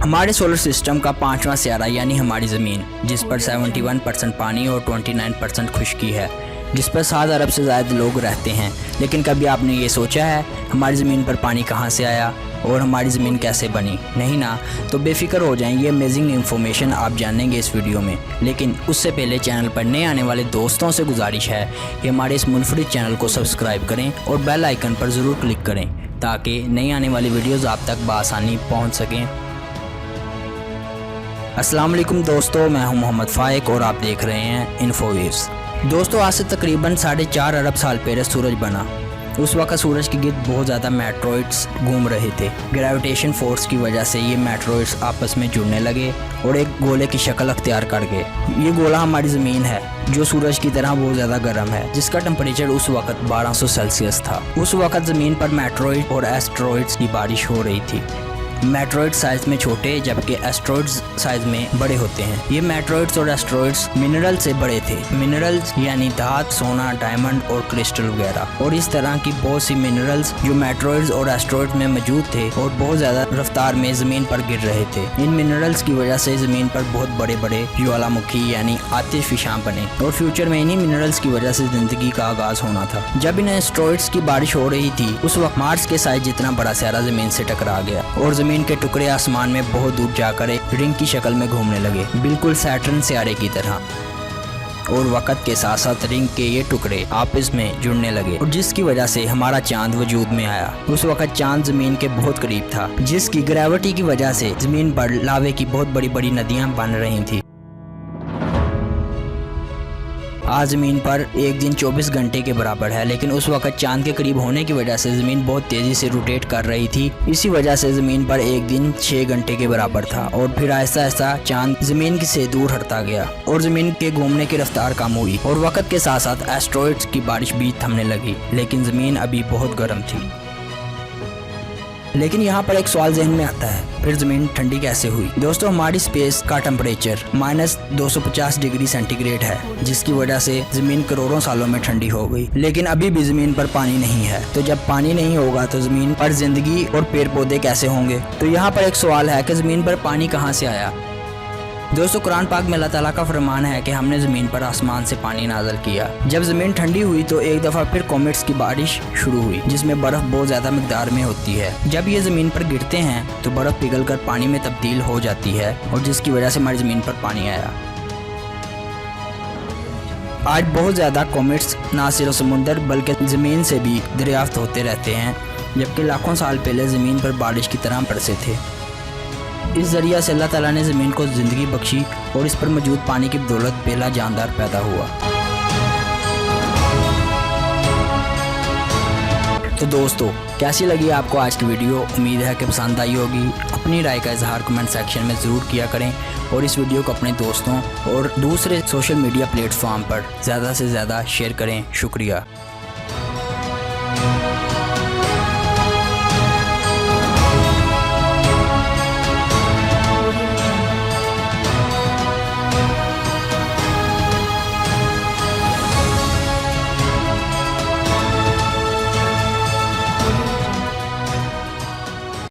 हमारे solar system का 5वां सियारा यानी हमारी ज़मीन, जिस पर 71% पानी और 29% खुश्की है, जिस पर 7 अरब से ज़्यादा लोग रहते हैं। लेकिन कभी आपने ये सोचा है हमारी ज़मीन पर पानी कहाँ से आया और हमारी ज़मीन कैसे बनी? नहीं ना? तो बेफिक्र हो जाएं, ये अमेजिंग इन्फॉर्मेशन आप जानेंगे इस वीडियो में। लेकिन उससे पहले चैनल पर नए आने वाले दोस्तों से गुजारिश है कि हमारे इस मुनफरिद चैनल को सब्सक्राइब करें और बेल आइकन पर ज़रूर क्लिक करें ताकि नई आने वाली वीडियोज़ आप तक बआसानी पहुँच सकें। अस्सलाम वालेकुम दोस्तों, मैं हूं मोहम्मद फ़ाइक और आप देख रहे हैं इन्फोवेव्स। दोस्तों, आज से तकरीबन 4.5 अरब साल पहले सूरज बना। उस वक्त सूरज के गिर्द बहुत ज़्यादा मेट्रॉइड्स घूम रहे थे। ग्रेविटेशन फोर्स की वजह से ये मेट्रॉइड्स आपस में जुड़ने लगे और एक गोले की शक्ल अख्तियार कर गए। ये गोला हमारी ज़मीन है जो सूरज की तरह बहुत ज़्यादा गर्म है, जिसका टेम्परेचर उस वक्त 1200 सेल्सियस था। उस वक्त ज़मीन पर मेट्रॉइड और एस्ट्रॉइड्स की बारिश हो रही थी। मेट्रॉइड साइज में छोटे जबकि एस्ट्रॉइड्स साइज में बड़े होते हैं। ये मेट्रॉइड्स और एस्ट्रॉइड्स मिनरल से बड़े थे। मिनरल्स यानी धात, सोना, डायमंड और क्रिस्टल वगैरह, और इस तरह की बहुत सी मिनरल्स जो मेट्रॉइड्स और एस्ट्रॉइड्स में मौजूद थे और बहुत ज़्यादा रफ्तार में ज़मीन पर गिर रहे थे। इन मिनरल्स की वजह से ज़मीन पर बहुत बड़े बड़े ज्वालामुखी यानी आतिशफशां बने और फ्यूचर में इन्हीं मिनरल्स की वजह से ज़िंदगी का आगाज होना था। जब इन एस्ट्रॉइड्स की बारिश हो रही थी उस वक्त मार्स के साइज जितना बड़ा सियारा ज़मीन से टकरा गया और ज़मीन के टुकड़े आसमान में बहुत दूर जाकर एक रिंग की शक्ल में घूमने लगे, बिल्कुल सैटर्न सियारे की तरह। और वक्त के साथ साथ रिंग के ये टुकड़े आपस में जुड़ने लगे और जिसकी वजह से हमारा चांद वजूद में आया। उस वक्त चांद जमीन के बहुत करीब था, जिसकी ग्रेविटी की वजह से जमीन पर लावे की बहुत बड़ी बड़ी नदियां बन रही थी। आज ज़मीन पर एक दिन 24 घंटे के बराबर है, लेकिन उस वक्त चांद के करीब होने की वजह से ज़मीन बहुत तेज़ी से रोटेट कर रही थी। इसी वजह से ज़मीन पर एक दिन 6 घंटे के बराबर था और फिर आहिस्ता आहिस्ता चांद ज़मीन से दूर हटता गया और ज़मीन के घूमने की रफ्तार कम हुई और वक्त के साथ साथ एस्ट्रॉइड्स की बारिश भी थमने लगी। लेकिन ज़मीन अभी बहुत गर्म थी। लेकिन यहाँ पर एक सवाल जहन में आता है, फिर ज़मीन ठंडी कैसे हुई? दोस्तों, हमारी स्पेस का टेम्परेचर -250 डिग्री सेंटीग्रेड है, जिसकी वजह से ज़मीन करोड़ों सालों में ठंडी हो गई। लेकिन अभी भी ज़मीन पर पानी नहीं है। तो जब पानी नहीं होगा तो ज़मीन पर ज़िंदगी और पेड़ पौधे कैसे होंगे? तो यहाँ पर एक सवाल है कि ज़मीन पर पानी कहाँ से आया? दोस्तों, कुरान पाक में अल्लाह ताला का फरमान है कि हमने ज़मीन पर आसमान से पानी नाज़िल किया। जब ज़मीन ठंडी हुई तो एक दफ़ा फिर कॉमेट्स की बारिश शुरू हुई, जिसमें बर्फ़ बहुत ज़्यादा मिक़दार में होती है। जब ये ज़मीन पर गिरते हैं तो बर्फ़ पिघलकर पानी में तब्दील हो जाती है और जिसकी वजह से हमारी ज़मीन पर पानी आया। आज बहुत ज़्यादा कॉमेट्स ना सिर्फ समुंदर बल्कि ज़मीन से भी दरियाफ्त होते रहते हैं, जबकि लाखों साल पहले ज़मीन पर बारिश की तरह बरसे थे। इस ज़रिया से अल्लाह ताला ने ज़मीन को ज़िंदगी बख्शी और इस पर मौजूद पानी की बदौलत पहला जानदार पैदा हुआ। तो दोस्तों, कैसी लगी आपको आज की वीडियो? उम्मीद है कि पसंद आई होगी। अपनी राय का इजहार कमेंट सेक्शन में ज़रूर किया करें और इस वीडियो को अपने दोस्तों और दूसरे सोशल मीडिया प्लेटफॉर्म पर ज़्यादा से ज़्यादा शेयर करें। शुक्रिया।